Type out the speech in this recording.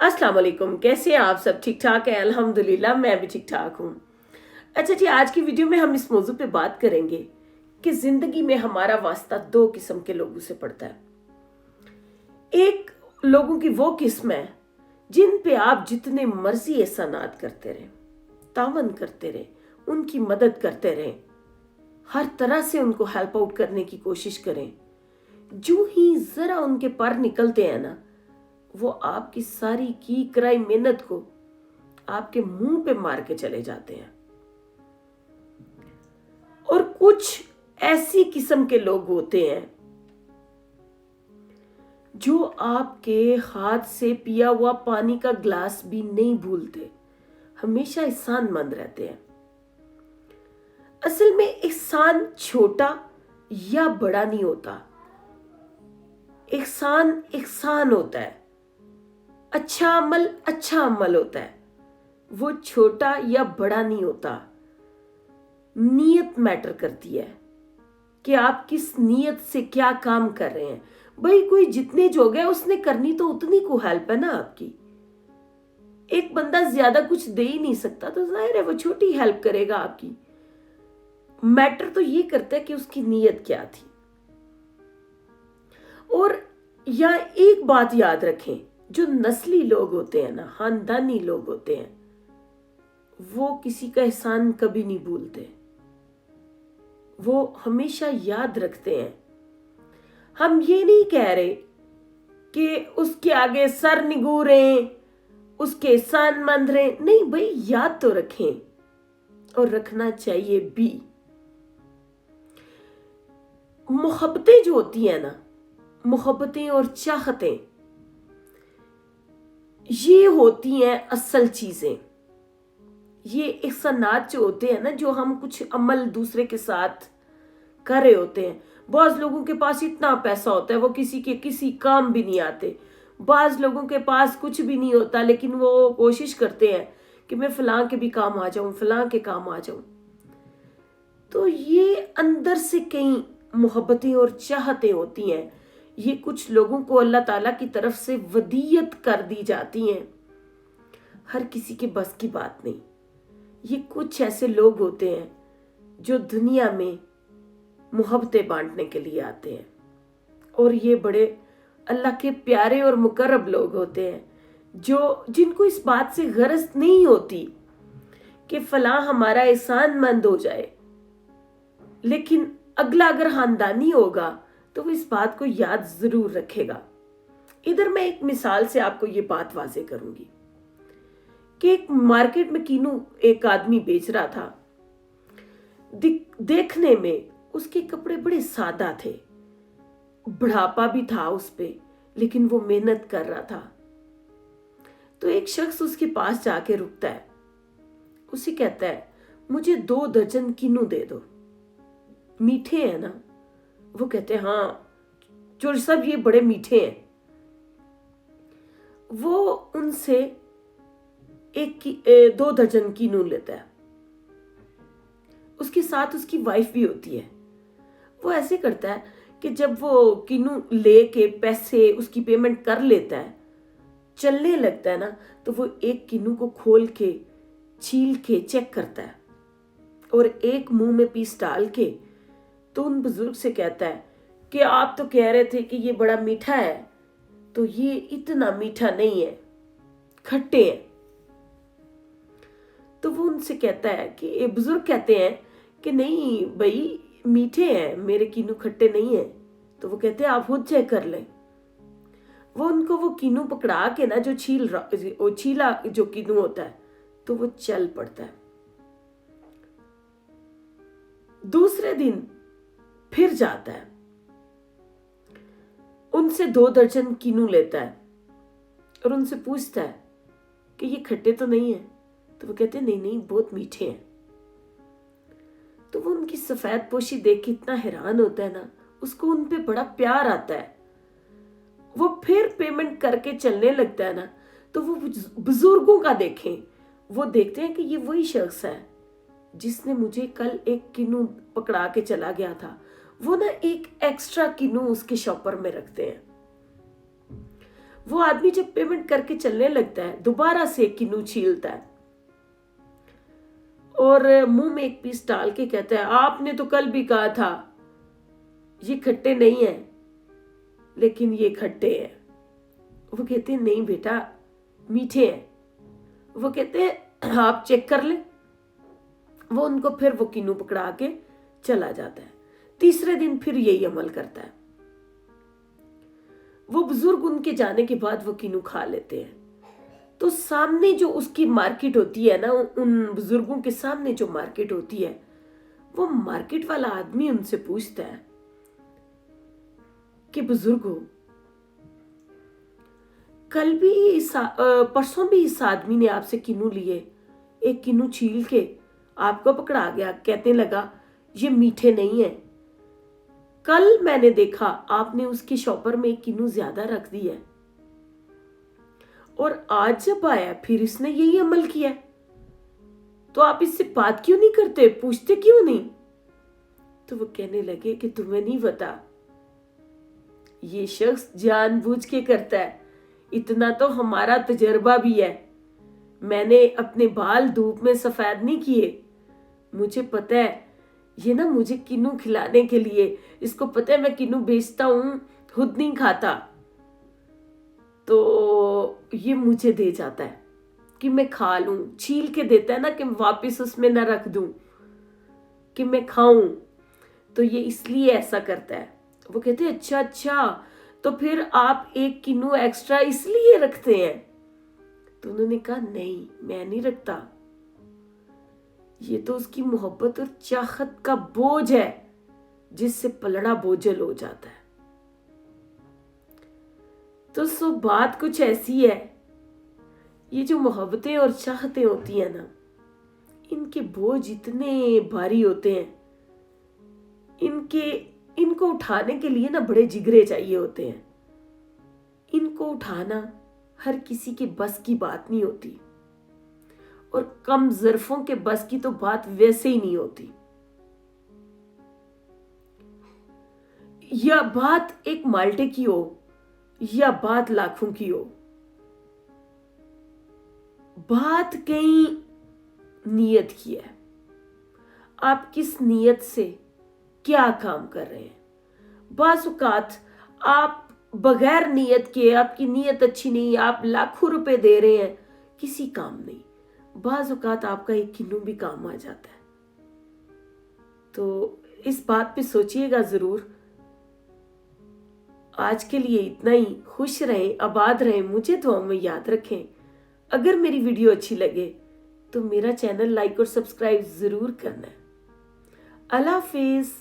अस्सलाम वालेकुम। कैसे हैं आप सब? ठीक ठाक है? अल्हम्दुलिल्लाह मैं भी ठीक ठाक हूँ। अच्छा जी, आज की वीडियो में हम इस मौजू पे बात करेंगे कि जिंदगी में हमारा वास्ता दो किस्म के लोगों से पड़ता है। एक लोगों की वो किस्म है जिन पे आप जितने मर्जी एहसानात करते रहें, तावन करते रहें, उनकी मदद करते रहें, हर तरह से उनको हेल्प आउट करने की कोशिश करें, जो ही जरा उनके पर निकलते हैं ना, वो आपकी सारी की कराई मेहनत को आपके मुंह पे मार के चले जाते हैं। और कुछ ऐसी किस्म के लोग होते हैं जो आपके हाथ से पिया हुआ पानी का ग्लास भी नहीं भूलते, हमेशा एहसानमंद रहते हैं। असल में एहसान छोटा या बड़ा नहीं होता, एहसान एहसान होता है। अच्छा अमल होता है, वो छोटा या बड़ा नहीं होता। नीयत मैटर करती है कि आप किस नीयत से क्या काम कर रहे हैं। भाई कोई जितने जो गए उसने करनी तो उतनी को हेल्प है ना आपकी। एक बंदा ज्यादा कुछ दे ही नहीं सकता, तो जाहिर है वो छोटी हेल्प करेगा आपकी। मैटर तो ये करता है कि उसकी नीयत क्या थी। और यहाँ एक बात याद रखें, जो नस्ली लोग होते हैं ना, खानदानी लोग होते हैं, वो किसी का एहसान कभी नहीं भूलते, वो हमेशा याद रखते हैं। हम ये नहीं कह रहे कि उसके आगे सर निगूरें, उसके एहसानमंद रहें, नहीं भाई, याद तो रखें और रखना चाहिए भी। मोहब्बतें जो होती है ना, मोहब्बतें और चाहतें, ये होती हैं असल चीजें। ये एहसानात जो होते हैं ना, जो हम कुछ अमल दूसरे के साथ कर रहे होते हैं। बाज लोगों के पास इतना पैसा होता है वो किसी के किसी काम भी नहीं आते। बाज लोगों के पास कुछ भी नहीं होता, लेकिन वो कोशिश करते हैं कि मैं फलां के भी काम आ जाऊं, फलां के काम आ जाऊं। तो ये अंदर से कई मोहब्बतें और चाहतें होती हैं। ये कुछ लोगों को अल्लाह ताला की तरफ से वदीयत कर दी जाती हैं। हर किसी के बस की बात नहीं। ये कुछ ऐसे लोग होते हैं जो दुनिया में मोहब्बतें बांटने के लिए आते हैं, और ये बड़े अल्लाह के प्यारे और मुकर्रब लोग होते हैं, जो जिनको इस बात से गरज नहीं होती कि फलां हमारा एहसानमंद हो जाए, लेकिन अगला अगर खानदानी होगा तो वो इस बात को याद जरूर रखेगा। इधर मैं एक मिसाल से आपको ये बात वाजे करूंगी कि एक मार्केट में कीनू एक आदमी बेच रहा था। देखने में उसके कपड़े बड़े सादा थे, बुढ़ापा भी था उस पे, लेकिन वो मेहनत कर रहा था। तो एक शख्स उसके पास जाके रुकता है, उसे कहता है, मुझे 2 दर्जन कीनू दे दो, मीठे हैं ना? वो कहते हैं, हाँ जो सब ये बड़े मीठे हैं। वो उनसे 2 दर्जन कीनू लेता है। उसके साथ उसकी वाइफ भी होती है। वो ऐसे करता है कि जब वो कीनू लेके पैसे उसकी पेमेंट कर लेता है, चलने लगता है ना, तो वो एक कीनू को खोल के छील के चेक करता है और एक मुंह में पीस डाल के तो उन बुजुर्ग से कहता है कि आप तो कह रहे थे कि ये बड़ा मीठा है, तो ये इतना मीठा नहीं है, खट्टे हैं। तो वो उनसे कहता है कि बुजुर्ग कहते हैं कि नहीं भाई मीठे हैं, मेरे कीनू खट्टे नहीं है। तो वो कहते हैं आप खुद चेक कर लें। वो उनको वो कीनू पकड़ा के ना, जो छीला जो कीनू होता है, तो वो चल पड़ता है। दूसरे दिन फिर जाता है, उनसे 2 दर्जन कीनू लेता है और उनसे पूछता है कि ये खट्टे तो नहीं है? तो वो कहते हैं नहीं नहीं, बहुत मीठे हैं। तो वो उनकी सफेद पोशी देख के इतना हैरान होता है ना, उसको उन पे बड़ा प्यार आता है। वो फिर पेमेंट करके चलने लगता है ना, तो वो बुजुर्गों का देखें, वो देखते हैं कि ये वही शख्स है जिसने मुझे कल एक कीनू पकड़ा के चला गया था। वो ना एक एक्स्ट्रा कीनू उसके शॉपर में रखते हैं। वो आदमी जब पेमेंट करके चलने लगता है, दोबारा से एक किन्नू छीलता है और मुंह में एक पीस डाल के कहता है, आपने तो कल भी कहा था ये खट्टे नहीं है, लेकिन ये खट्टे हैं। वो कहते हैं नहीं बेटा, मीठे हैं। वो कहते हैं आप चेक कर ले। वो उनको फिर वो किन्नू पकड़ा के चला जाता है। तीसरे दिन फिर यही अमल करता है। वो बुजुर्ग उनके जाने के बाद वो किन्नू खा लेते हैं। तो सामने जो उसकी मार्केट होती है ना, उन बुजुर्गों के सामने जो मार्केट होती है, वो मार्केट वाला आदमी उनसे पूछता है कि बुजुर्गो, कल भी परसों भी इस आदमी ने आपसे किन्नू लिए, एक किन्नू छील के आपको पकड़ा गया, कहने लगा ये मीठे नहीं है। कल मैंने देखा आपने उसकी शॉपर में एक किन्नू ज्यादा रख दी है, और आज जब आया फिर इसने यही अमल किया। तो आप इससे बात क्यों नहीं करते, पूछते क्यों नहीं? तो वो कहने लगे कि तुम्हें नहीं पता, ये शख्स जानबूझ के करता है। इतना तो हमारा तजर्बा भी है। मैंने अपने बाल धूप में सफेद नहीं किए। मुझे पता है ये ना मुझे किन्नू खिलाने के लिए, इसको पता है मैं किन्नू बेचता हूं, खुद नहीं खाता, तो ये मुझे दे जाता है कि मैं खा लूं, छील के देता है ना कि वापस उसमें ना रख दूं कि मैं खाऊं, तो ये इसलिए ऐसा करता है। वो कहते हैं अच्छा अच्छा, तो फिर आप एक किन्नू एक्स्ट्रा इसलिए रखते हैं? तो उन्होंने कहा नहीं, मैं नहीं रखता, ये तो उसकी मोहब्बत और चाहत का बोझ है जिससे पलड़ा बोझल हो जाता है। तो बात कुछ ऐसी है, ये जो मोहब्बतें और चाहतें होती है ना, इनके बोझ इतने भारी होते हैं, इनको उठाने के लिए ना बड़े जिगरे चाहिए होते हैं। इनको उठाना हर किसी के बस की बात नहीं होती, और कम ज़र्फों के बस की तो बात वैसे ही नहीं होती। या बात एक माल्टे की हो या बात लाखों की हो, बात कहीं नियत की है। आप किस नियत से क्या काम कर रहे हैं? बाज़ औक़ात आप बगैर नियत के, आपकी नियत अच्छी नहीं, आप लाखों रुपए दे रहे हैं, किसी काम नहीं। बाज़ औक़ात आपका एक किन्नू भी काम आ जाता है। तो इस बात पे सोचिएगा जरूर। आज के लिए इतना ही। खुश रहें, आबाद रहें, मुझे दुआओं में याद रखें। अगर मेरी वीडियो अच्छी लगे तो मेरा चैनल लाइक और सब्सक्राइब जरूर करना है। अल्लाह हाफिज़।